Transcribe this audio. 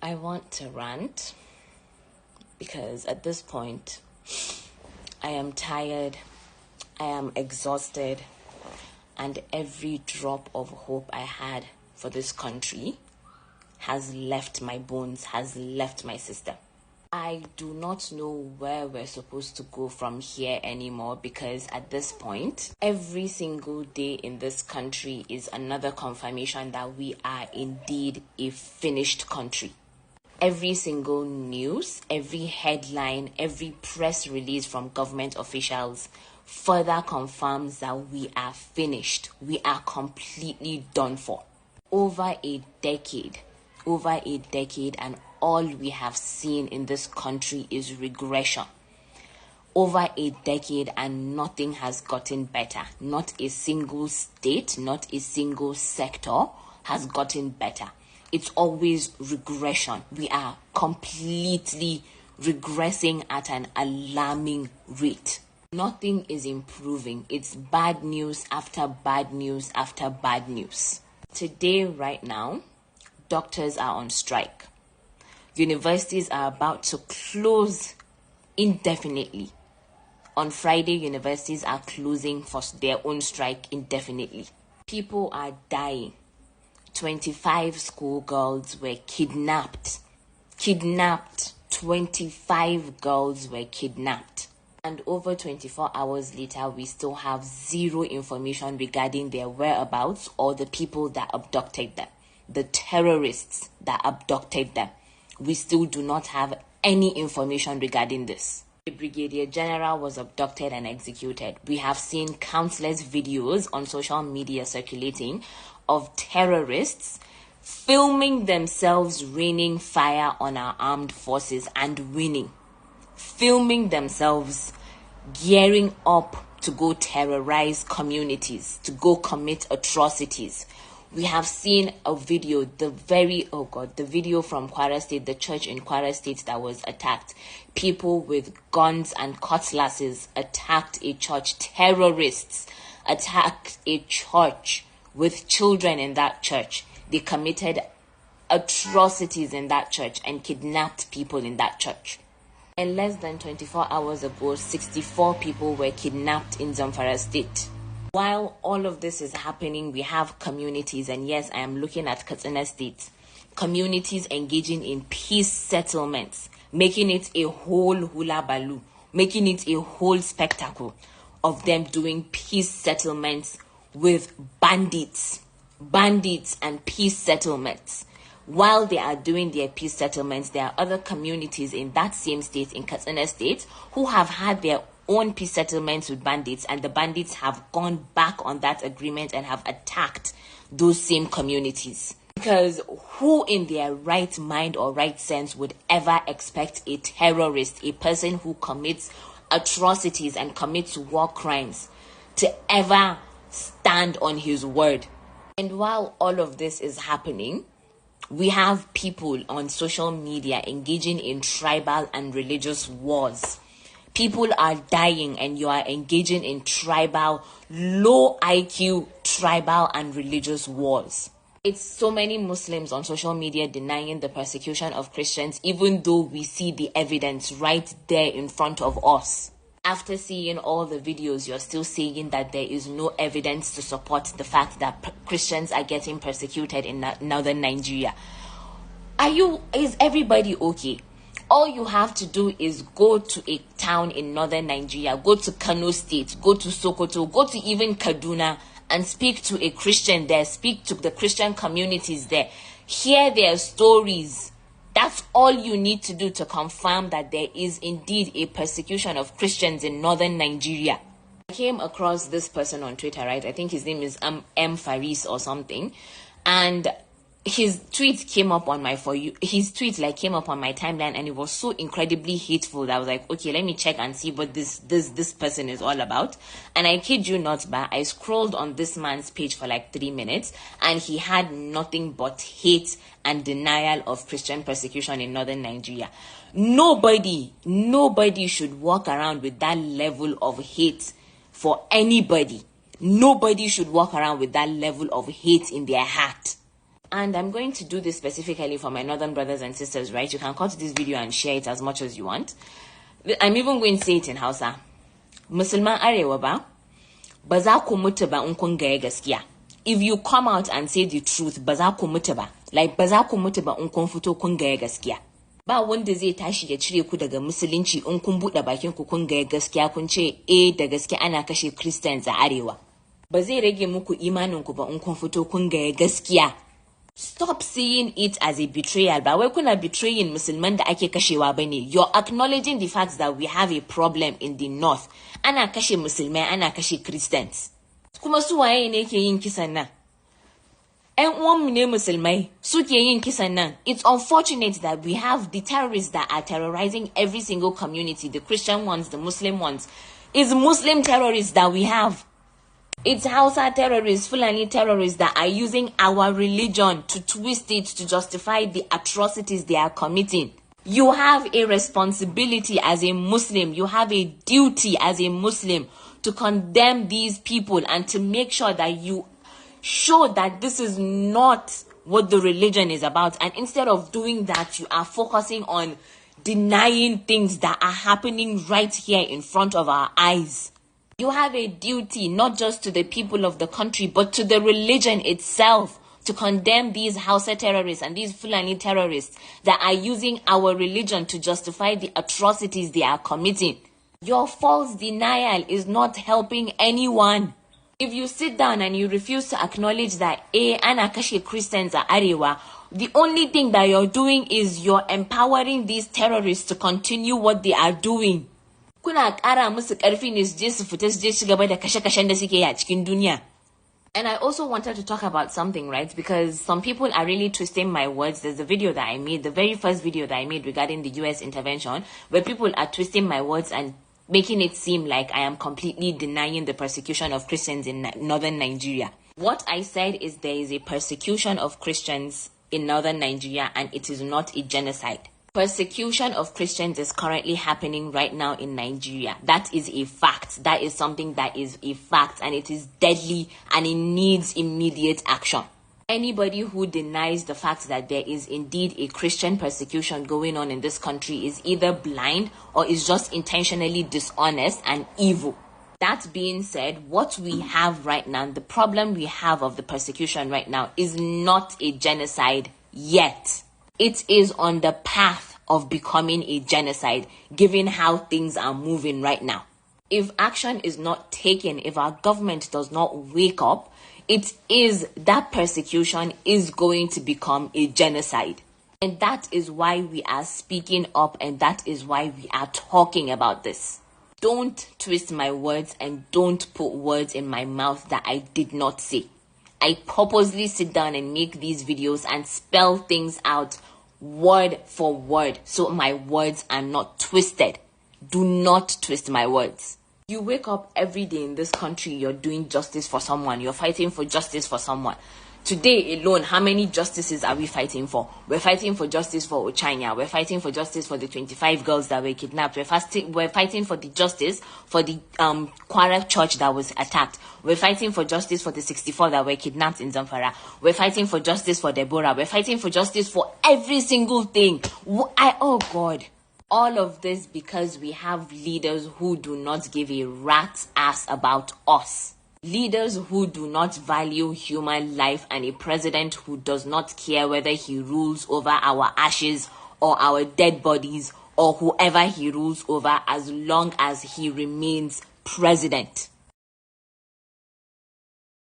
I want to rant because at this point, I am tired, I am exhausted, and every drop of hope I had for this country has left my bones, has left my system. I do not know where we're supposed to go from here anymore because at this point, every single day in this country is another confirmation that we are indeed a finished country. Every single news, every headline, every press release from government officials further confirms that we are finished. We are completely done for. Over a decade, and all we have seen in this country is regression. Over a decade and nothing has gotten better. Not a single state, not a single sector has gotten better. It's always regression. We are completely regressing at an alarming rate. Nothing is improving. It's bad news after bad news after bad news. Today, right now, doctors are on strike. Universities are about to close indefinitely. On Friday, universities are closing for their own strike indefinitely. People are dying. 25 schoolgirls were kidnapped. 25 girls were kidnapped. And over 24 hours later, we still have zero information regarding their whereabouts or the people that abducted them, the terrorists that abducted them. We still do not have any information regarding this. The Brigadier General was abducted and executed. We have seen countless videos on social media circulating of terrorists filming themselves raining fire on our armed forces and winning. Filming themselves gearing up to go terrorize communities, to go commit atrocities. We have seen a video, the video from Kwara State, the church in Kwara State that was attacked. People with guns and cutlasses attacked a church. Terrorists attacked a church with children in that church. They committed atrocities in that church and kidnapped people in that church. And less than 24 hours ago, 64 people were kidnapped in Zamfara State. While all of this is happening, we have communities, and yes, I am looking at Katsina State, communities engaging in peace settlements, making it a whole hula baloo, making it a whole spectacle of them doing peace settlements with bandits and peace settlements. While they are doing their peace settlements, there are other communities in that same state, in Katsina State, who have had their own peace settlements with bandits, and the bandits have gone back on that agreement and have attacked those same communities. Because who in their right mind or right sense would ever expect a terrorist, a person who commits atrocities and commits war crimes, to ever stand on his word? And while all of this is happening, we have people on social media engaging in tribal and religious wars. People are dying and you are engaging in tribal, low IQ, tribal and religious wars. It's so many Muslims on social media denying the persecution of Christians, even though we see the evidence right there in front of us. After seeing all the videos, you're still saying that there is no evidence to support the fact that Christians are getting persecuted in northern Nigeria. Is everybody okay? All you have to do is go to a town in northern Nigeria, go to Kano State, go to Sokoto, go to even Kaduna and speak to a Christian there, speak to the Christian communities there, hear their stories. That's all you need to do to confirm that there is indeed a persecution of Christians in northern Nigeria. I came across this person on Twitter, right? I think his name is M. Faris or something. And his tweet came up on my came up on my timeline, and it was so incredibly hateful that I was like, okay, let me check and see what this person is all about. And I kid you not, but I scrolled on this man's page for like 3 minutes, and he had nothing but hate and denial of Christian persecution in northern Nigeria. Nobody should walk around with that level of hate for anybody. Nobody should walk around with that level of hate in their heart. And I'm going to do this specifically for my northern brothers and sisters, right? You can cut this video and share it as much as you want. I'm even going to say it in Hausa. Musulman arewa ba za ku mutu ba in kun gaya gaskiya. If you come out and say the truth, ba za ku mutu ba. Like, ba za ku mutu ba in kun fito kun gaya gaskiya. Ba wanda zai tashi ya cire ku daga musulunci in kun buɗe bakin ku kun gaya gaskiya kun ce da gaskiya ana kashe Christians a arewa. Ba zai rage muku imanin ku ba in kun fito kun gaya gaskiya. Stop seeing it as a betrayal. Ba wai kuna betraying musulman da ake kashewa bane. You're acknowledging the fact that we have a problem in the north. Ana kashe musulmai, ana kashe Christians. Kuma su waye ne ke yin kisan nan? ƴan uwanmu ne musulmai suke yin kisan nan. It's unfortunate that we have the terrorists that are terrorizing every single community, the Christian ones, the Muslim ones. It's Muslim terrorists that we have. It's Hausa terrorists, Fulani terrorists that are using our religion to twist it to justify the atrocities they are committing. You have a responsibility as a Muslim. You have a duty as a Muslim to condemn these people and to make sure that you show that this is not what the religion is about. And instead of doing that, you are focusing on denying things that are happening right here in front of our eyes. You have a duty not just to the people of the country, but to the religion itself, to condemn these Hausa terrorists and these Fulani terrorists that are using our religion to justify the atrocities they are committing. Your false denial is not helping anyone. If you sit down and you refuse to acknowledge that ana kashe Christians are arewa, the only thing that you're doing is you're empowering these terrorists to continue what they are doing. Kuna ƙara musu ƙarfi ne su je su fita su je su gaba da kashe-kashen da suke yi a cikin duniya. And I also wanted to talk about something, right? Because some people are really twisting my words. There's a video that I made, the very first video that I made regarding the US intervention, where people are twisting my words and making it seem like I am completely denying the persecution of Christians in northern Nigeria. What I said is there is a persecution of Christians in northern Nigeria and it is not a genocide. Persecution of Christians is currently happening right now in Nigeria. That is a fact. That is something that is a fact, and it is deadly and it needs immediate action. Anybody who denies the fact that there is indeed a Christian persecution going on in this country is either blind or is just intentionally dishonest and evil. That being said, what we have right now, the problem we have of the persecution right now is not a genocide yet. It is on the path of becoming a genocide, given how things are moving right now. If action is not taken, if our government does not wake up, that persecution is going to become a genocide. And that is why we are speaking up, and that is why we are talking about this. Don't twist my words and don't put words in my mouth that I did not say. I purposely sit down and make these videos and spell things out word for word so my words are not twisted. Do not twist my words. You wake up every day in this country, you're doing justice for someone. You're fighting for justice for someone. Today alone, how many justices are we fighting for? We're fighting for justice for Ochanya. We're fighting for justice for the 25 girls that were kidnapped. We're fighting for the justice for the Kwara church that was attacked. We're fighting for justice for the 64 that were kidnapped in Zamfara. We're fighting for justice for Deborah. We're fighting for justice for every single thing. Oh God. All of this because we have leaders who do not give a rat's ass about us. Leaders who do not value human life, and a president who does not care whether he rules over our ashes or our dead bodies or whoever he rules over, as long as he remains president.